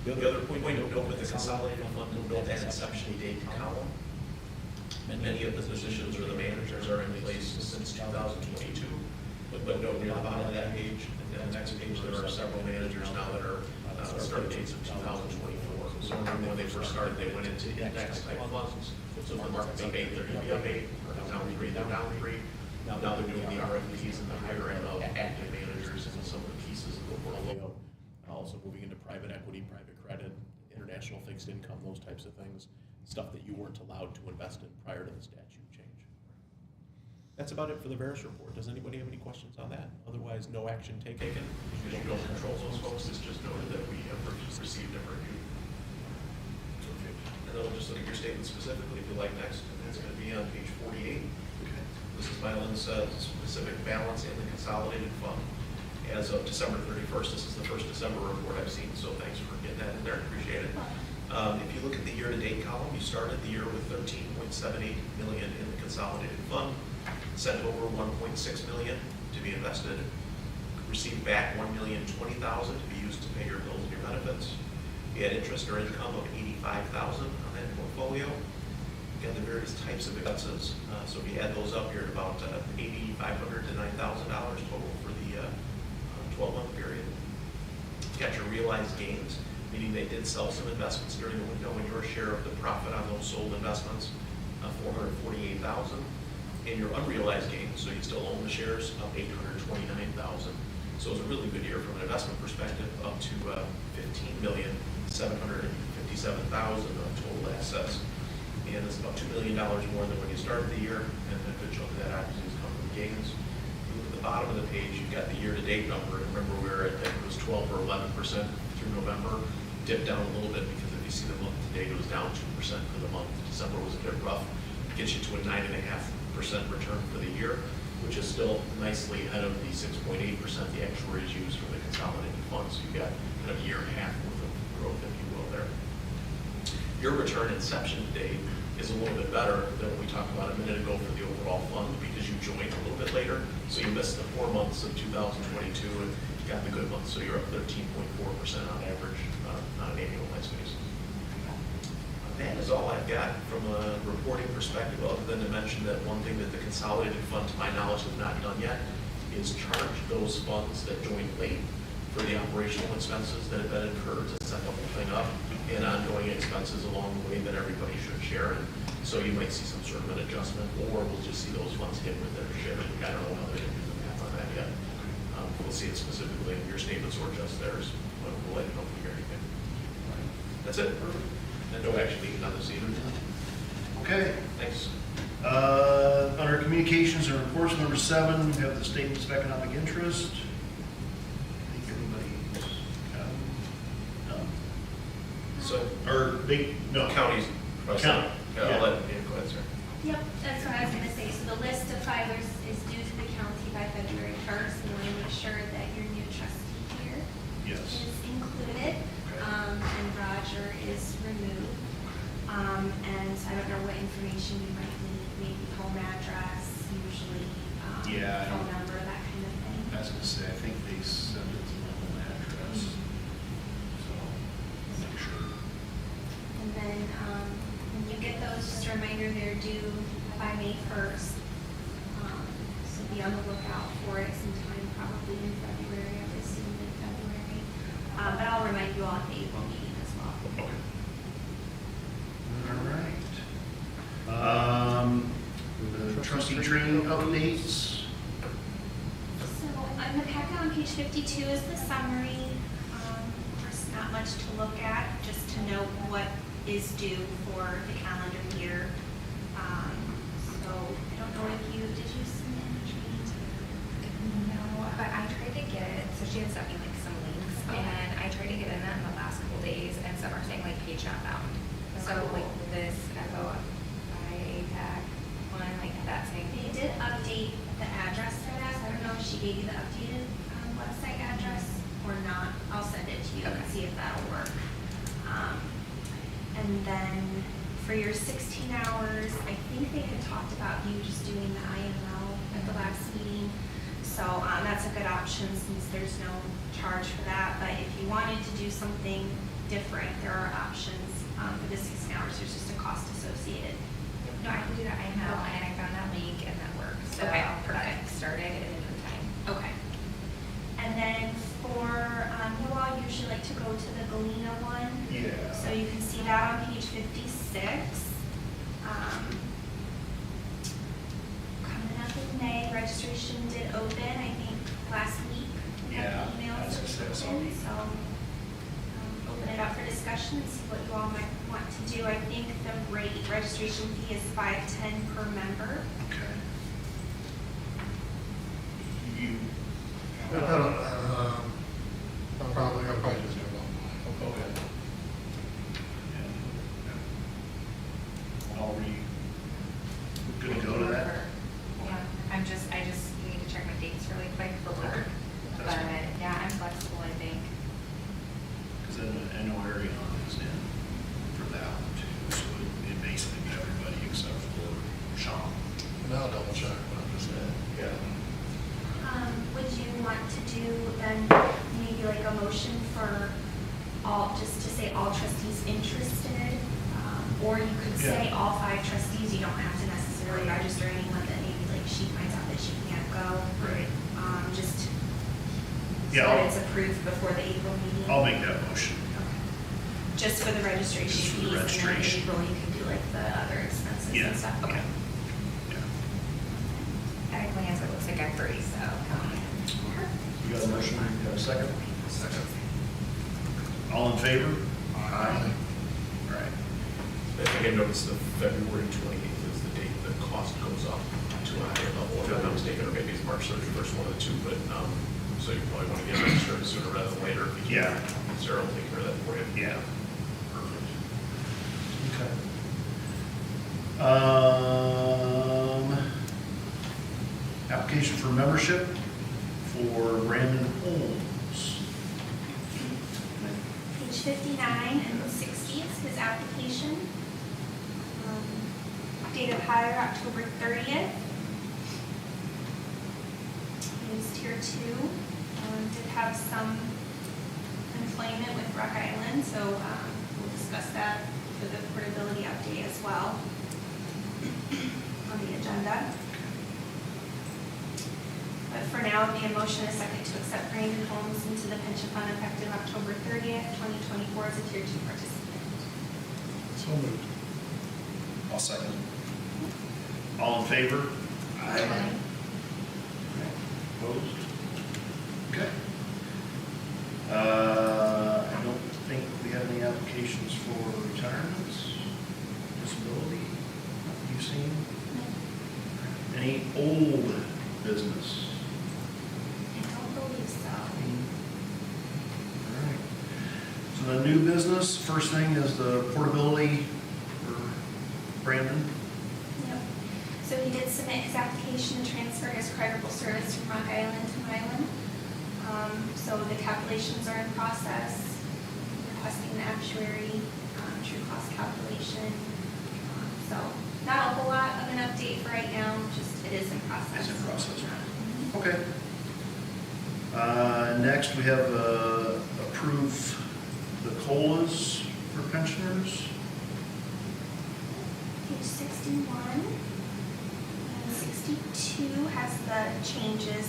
The other point to note with the consolidated fund, note that inception date column. Many of the positions or the managers are in place since 2022, but note near the bottom of that page, and the next page, there are several managers now that are start dates of 2024. So when they first started, they went into index type funds. So if the market's up 8, they're going to be up 8. Or down 3, they're down 3. Now they're doing the RFPs and the higher end of active managers and some of the pieces of the portfolio. Also moving into private equity, private credit, international fixed income, those types of things. Stuff that you weren't allowed to invest in prior to the statute change. That's about it for the Veris report. Does anybody have any questions on that? Otherwise, no action taken. You don't control those folks. It's just noted that we have received a review. And then we'll just look at your statement specifically if you like next. And that's going to be on page 48. Okay. This is Milan's specific balance in the consolidated fund as of December 31st. This is the first December report I've seen, so thanks for getting that in there. Appreciate it. If you look at the year-to-date column, you started the year with $13.78 million in the consolidated fund, sent over $1.6 million to be invested, received back $1,020,000 to be used to pay your bills and your benefits. You had interest or income of $85,000 on that portfolio. You had the various types of expenses. So if you add those up, you're at about $8,500 to $9,000 total for the 12-month period. You got your realized gains, meaning they did sell some investments during the window, and your share of the profit on those sold investments, $448,000. And your unrealized gains, so you still own the shares, of $829,000. So it was a really good year from an investment perspective, up to $15,757,000 of total assets. And it's about $2 million more than when you started the year, and a good chunk of that obviously has come from gains. You look at the bottom of the page, you've got the year-to-date number, and remember we were at, I think it was 12 or 11% through November, dipped down a little bit because if you see the month to date, it was down 2% for the month. December was a bit rough. It gets you to a 9.5% return for the year, which is still nicely ahead of the 6.8% the actuaries use for the consolidated funds. So you've got kind of a year and a half worth of growth, if you will, there. Your return inception date is a little bit better than what we talked about a minute ago for the overall fund because you joined a little bit later. So you missed the 4 months of 2022 and you got the good months. So you're up 13.4% on average on an annualized basis. That is all I've got from a reporting perspective, other than to mention that one thing that the consolidated fund, to my knowledge, has not done yet is charge those funds that joined late for the operational expenses that have been incurred to set the whole thing up and ongoing expenses along the way that everybody should share. And so you might see some sort of an adjustment, or we'll just see those funds hit with their share. I don't know how they're going to do the math on that yet. We'll see it specifically in your statements or just theirs. We'll let you know if we hear anything. That's it. And no action needed on this either. Okay. Thanks. Under communications and reports, number 7, we have the statements of economic interest. I think everybody's So, or they, no. Counties. County. I'll let you go ahead, sir. Yep, that's what I was going to say. So the list of filers is due to the county by February 1st. We want to make sure that your new trustee here Yes. is included, and Roger is removed. And I don't know what information you might need, maybe home address, usually phone number, that kind of thing. I was going to say, I think they send it to my home address. So, I'll make sure. And then when you get those, just a reminder, they're due by May 1st. So be on the lookout for it sometime, probably in February, I would assume in February. But I'll remind you all at the April meeting as well. Okay. All right. The trustee training updates. So on the packet on page 52 is the summary. There's not much to look at, just to note what is due for the calendar year. So I don't know if did you submit any training? No, but I tried to get, so she had sent me like some links, and I tried to get in that in the last couple days, and some are saying like page not found. So like this APAC one, like that saying. They did update the address for that. So I don't know if she gave you the updated website address or not. I'll send it to you and see if that'll work. And then for your 16 hours, I think they had talked about you just doing the IML at the last meeting. So that's a good option since there's no charge for that. But if you wanted to do something different. There are options for the 16 hours. There's just a cost associated. No, I can do that. I know, and I found that link and that works. So Okay, I'll perfect. started in a new time. Okay. And then for, you all usually like to go to the Galena one. Yeah. So you can see that on page 56. Coming up in May, registration did open, I think, last week. We got Yeah, the emails that's that just it, so- open, so open it up for discussion, see what you all might want to do. I think the registration fee is $5.10 per member. Okay. You, I'll probably just do it online. okay. All we, good to go to that? Yeah, I just need to check my dates really quick for work. Okay. But That's fine. yeah, I'm flexible, I think. Because then I know Ariana is in for that one too, so it basically be everybody except for Sean. And I'll double check what I just said. Yeah. Would you want to do then maybe like a motion for all, just to say all trustees interested? Or you could say Yeah. all 5 trustees, you don't have to necessarily register anyone that maybe like she finds out that she can't go. Right. Just so Yeah, that I'll- it's approved before the April meeting. I'll make that motion. Okay. Just for the registration Just for the fees, registration. and then in April you can do like the other expenses Yeah. and stuff. Okay. Yeah. At a glance, it looks like I'm free, so. You got a motion, you got a second? Second. All in favor? Aye. All right. I think I noticed the February 28th is the date the cost goes up to a higher level, if I'm not mistaken, or maybe it's March 31st, one of the two, but, so you probably want to get registered sooner rather than later. if you can. Yeah. Sarah will take care of that for you. Yeah. Perfect. Okay. Application for membership for Brandon Holmes. Page 59 and 60 is his application. Date of hire October 30th. He's tier 2. Did have some employment with Rock Island, so we'll discuss that for the portability update as well on the agenda. But for now, it'd be a motion, a second, to accept Brandon Holmes into the pension fund effective October 30th, 2024 as a tier 2 participant. So moved. I'll second. All in favor? Aye. Opposed? Okay. I don't think we have any applications for retirements, disability, you've seen? Any old business? I don't believe so. All right. So the new business, first thing is the portability for Brandon. Yep. So he did submit his application to transfer his creditable service from Rock Island to Milan. So the calculations are in process, requesting the actuary, true cost calculation. So not a whole lot of an update for right now, just it is in process. It's in process. Mhm. Okay. Next, we have approve the COLAs for pensioners. Page 61 and 62 has the changes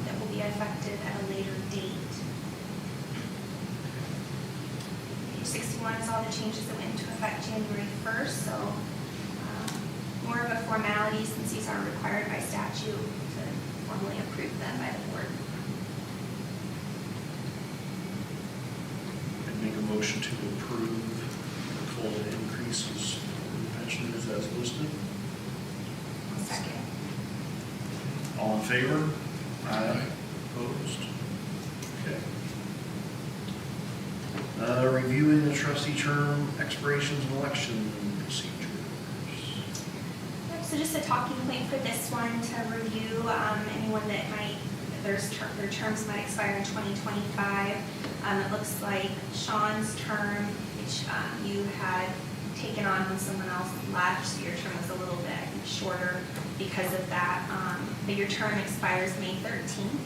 that will be effective at a later date. Page 61 is all the changes that went into effect January 1st, so more of a formality since these aren't required by statute to formally approve them by the board. I'd make a motion to approve the COLA increases for pensioners as listed. Second. All in favor? Aye. Opposed? Okay. Reviewing the trustee term expirations and election procedures. Yep, so just a talking point for this one to review, anyone that might, their terms might expire in 2025. It looks like Sean's term, which you had taken on when someone else left, so your term was a little bit, I think, shorter because of that. But your term expires May 13th.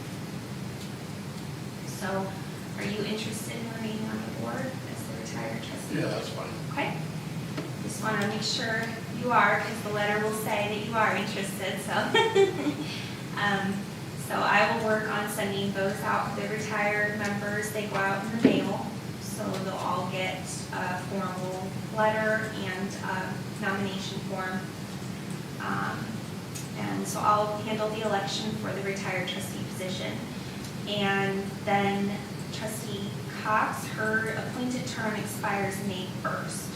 So are you interested in remaining on the board as the Yeah, that's fine. Okay? Just want to make sure you are, because the letter will say that you are interested, so. So I will work on sending those out to the retired members. They go out in the mail, so they'll all get a formal letter and a nomination form. And so I'll handle the election for the retired trustee position. And then trustee Cox, her appointed term expires May 1st.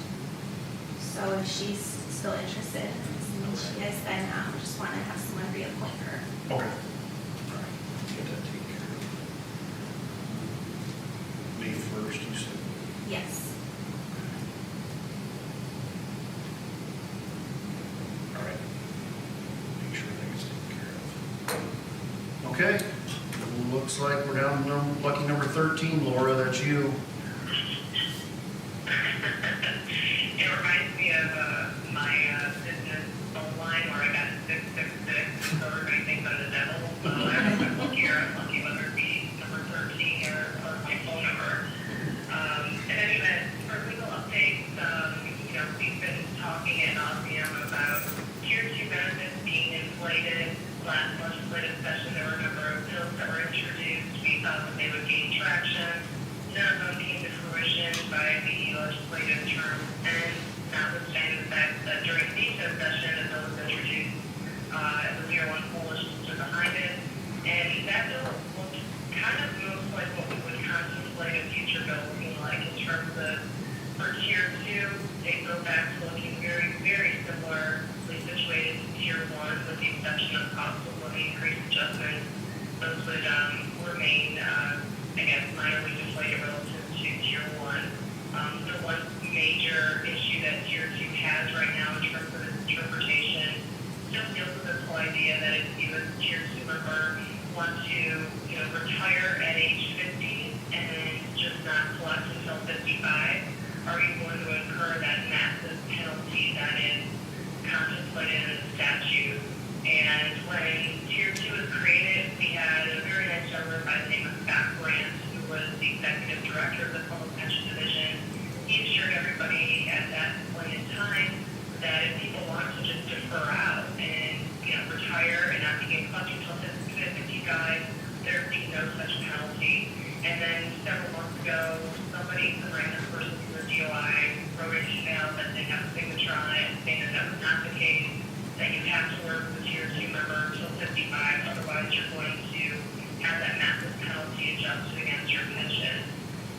So if she's still interested, assuming she is, then just want to have someone reappoint her. Okay. All right, get that taken care of. May 1st, you said? Yes. All right. Make sure that gets taken care of. Okay, looks like we're down to lucky number 13, Laura, that's you. It reminds me of my business phone line where I got 666, so everybody thinks I'm the devil. So I have my book here, I'm lucky whether it be number 13 or my phone number. In any event, for legal updates, we've been talking ad nauseam about Tier 2 benefits being inflated. Last legislative session, there were a number of bills that were introduced. We thought that they would gain traction. None of them came to fruition by the legislative term, and notwithstanding the fact that during the recess session, a bill was introduced, the Tier 1 coalition stood behind it, and that bill looked kind of most like what we would contemplate a future bill looking like in terms of, for Tier 2, they go back to looking very, very similarly situated to Tier 1, with the exception of cost of living increase adjustments. Those would remain, minorly deflated relative to Tier 1. The one major issue that Tier 2 has right now in terms of its interpretation still deals with this whole idea that if you as a Tier 2 member want to, retire at age 50 and just not collect until 55, are you going to incur that massive penalty that is contemplated in the statute? And when Tier 2 was created, we had a very nice gentleman by the name of Scott Grant, who was the executive director of the Public Pension Division. He assured everybody at that point in time that if people want to just defer out and retire and not begin collecting until 55, there would be no such penalty. And then several months ago, somebody, some random person from the DOI, wrote an email that they have a signature on it saying that that was not the case, that you have to work with a Tier 2 member until 55, otherwise you're going to have that massive penalty adjusted against your pension.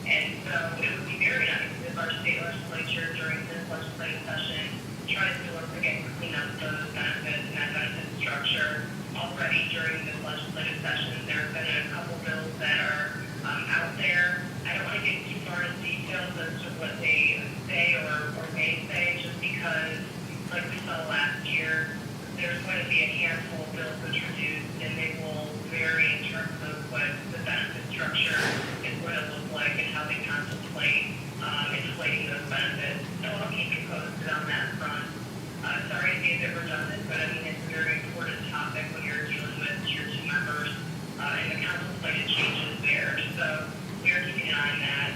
And so it would be very nice if our state legislature during this legislative session tries to once again clean up those benefits and that benefit structure. Already during this legislative session, there have been a couple bills that are out there. I don't want to get too far into details as to what they say or may say, just because, like we saw last year, there's going to be a handful of bills introduced, and they will vary in terms of what the benefit structure is going to look like and how they contemplate inflating those benefits. So I'll keep you posted on that front. Sorry to be a bit redundant, but I mean, it's a very important topic when you're dealing with Tier 2 members and the contemplated changes there. So we are keeping an eye on that.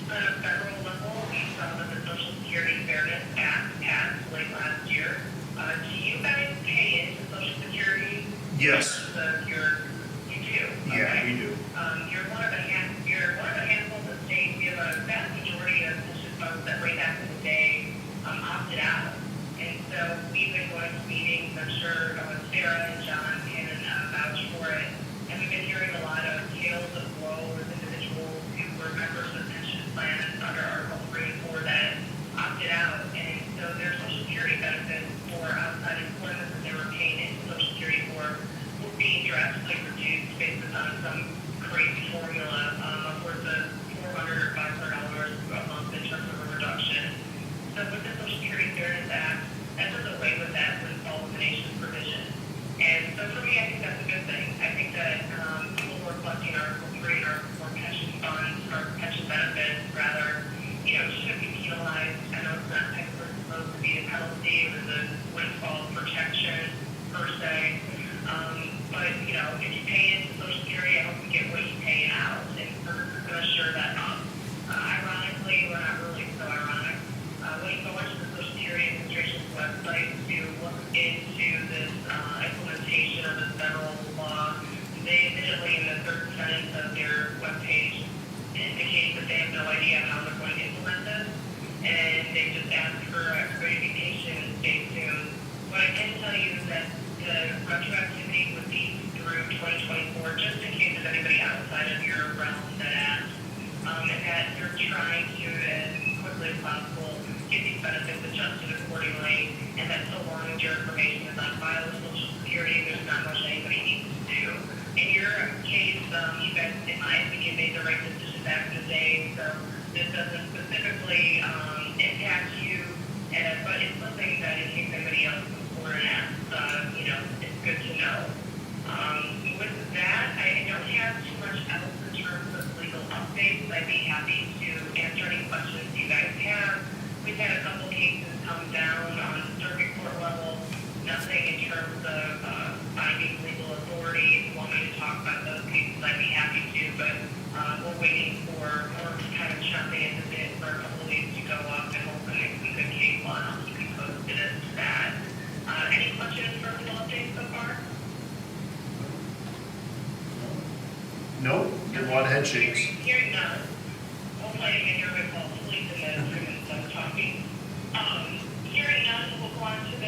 On a federal level, we saw that the Social Security Fairness Act passed late last year. Do you guys pay into Social Security? Yes. You do? Yeah, Okay. we do. You're one of the handfuls of states. We have a vast majority of pension funds that way back in the day opted out. And so we've been going to meetings. I'm sure Sarah and John can vouch for it. And we've been hearing a lot of tales of woe with individuals who were members of pension plans under Article 3 that opted out. And so their Social Security benefits for outside employment that they were paying into Social Security for will they have no idea how they're going to implement this, and they just ask for everybody to be patient and stay tuned. What I can tell you is that the retroactivity would be through 2024, just in case there's anybody outside of your realm that asks, and that you're trying to, as quickly as possible, get these benefits adjusted accordingly, and that so long as your information is on file with Social Security, there's not much anybody needs to do. In your case, you guys, in my opinion, made the right decision back in the day, so this doesn't specifically impact you, but it's something that in case anybody else comes forward and asks, it's good to know. With that, I don't have too much else in terms of legal updates. I'd be happy to answer any questions you guys have. We've had a couple cases come down on the circuit court level, nothing in terms of binding legal authority. If you want me to talk about those cases, I'd be happy to, but we're waiting for more kind of jumping at the bit for a couple of these to go up and hopefully make some good case law, and I'll keep you posted as to that. Any questions for legal updates so far? Nope, get a lot of head shakes. Hearing none, hopefully I can hear myself sleep in the 3 minutes I'm talking. Hearing none, we'll go on to the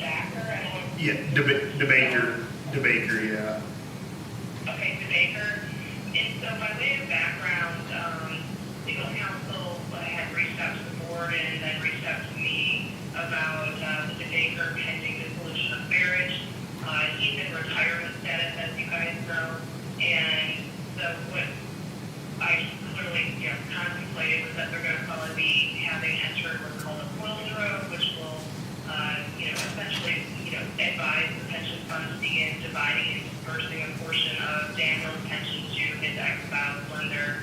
DACR. Yeah, debater, yeah. Okay, the Baker. And so by way of background, legal counsel had reached out to the board and then reached out to me about the Baker pending dissolution of marriage. He's in retirement status, as you guys know, and so what I clearly contemplated was that they're going to probably be having entered what's called a quildro, which will essentially advise the pension fund to begin dividing and dispersing a portion of Daniel's pension to his ex-spouse when their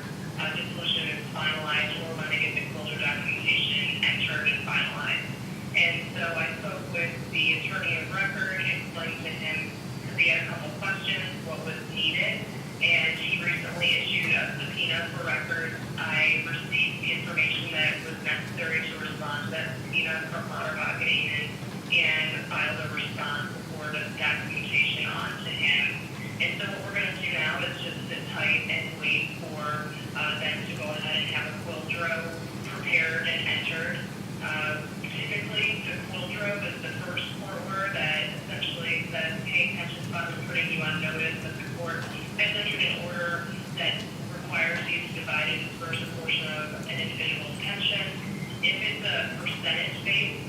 dissolution is finalized or when they get the quildro documentation entered and finalized. And so I spoke with the attorney of record, explained to him, because he had a couple questions, what was needed, and he recently issued a subpoena for records. I received the information that was necessary to respond to that subpoena from Otter and filed a response for the documentation on to him. And so what we're going to do now is just sit tight and wait for them to go ahead and have a quildro prepared and entered. Typically, the quildro is the first court order that essentially says, hey, pension fund, we're putting you on notice that the court has entered an order that requires you to divide and disperse a portion of an individual's pension. If it's a percentage-based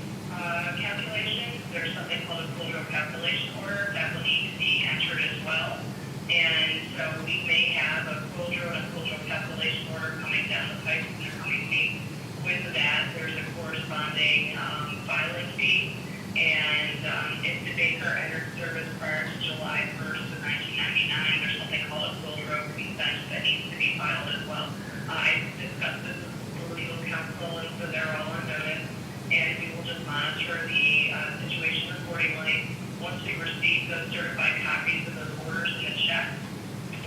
calculation, there's something called a quildro calculation order that will need to be entered as well. And so we may have a quildro and a quildro calculation order coming down the pipe in the coming weeks. With that, there's a corresponding filing fee. And if the Baker entered service prior to July 1st of 1999, there's something called a quildro consent that needs to be filed as well. I discussed this with the legal counsel, and so they're all on notice. And we will just monitor the situation accordingly. Once we receive those certified copies of those orders and the check,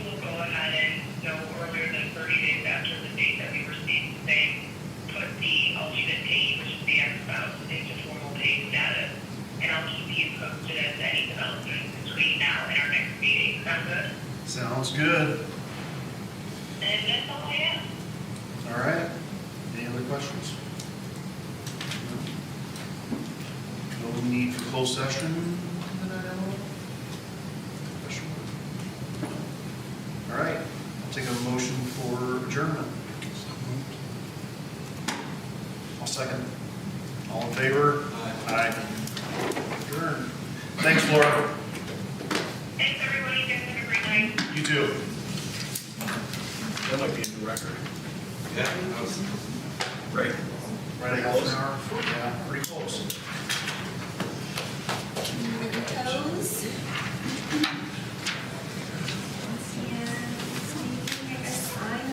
we'll go ahead and no earlier than 30 days after the date that we received the same, put the alternate payee, which is the ex-spouse, into formal pay status. And I'll keep you posted as any developments between now and our next meeting. Sound good? Sounds good. And that's all I have. All right, any other questions? No need for closed session that I know of? All right, I'll take a motion for adjournment. I'll second. All in favor? Aye. Adjourn. Thanks, Laura. Thanks, everybody. You guys have a great night. You too. That might be in the record. Yeah. Right. Right, half an hour? Yeah, pretty close.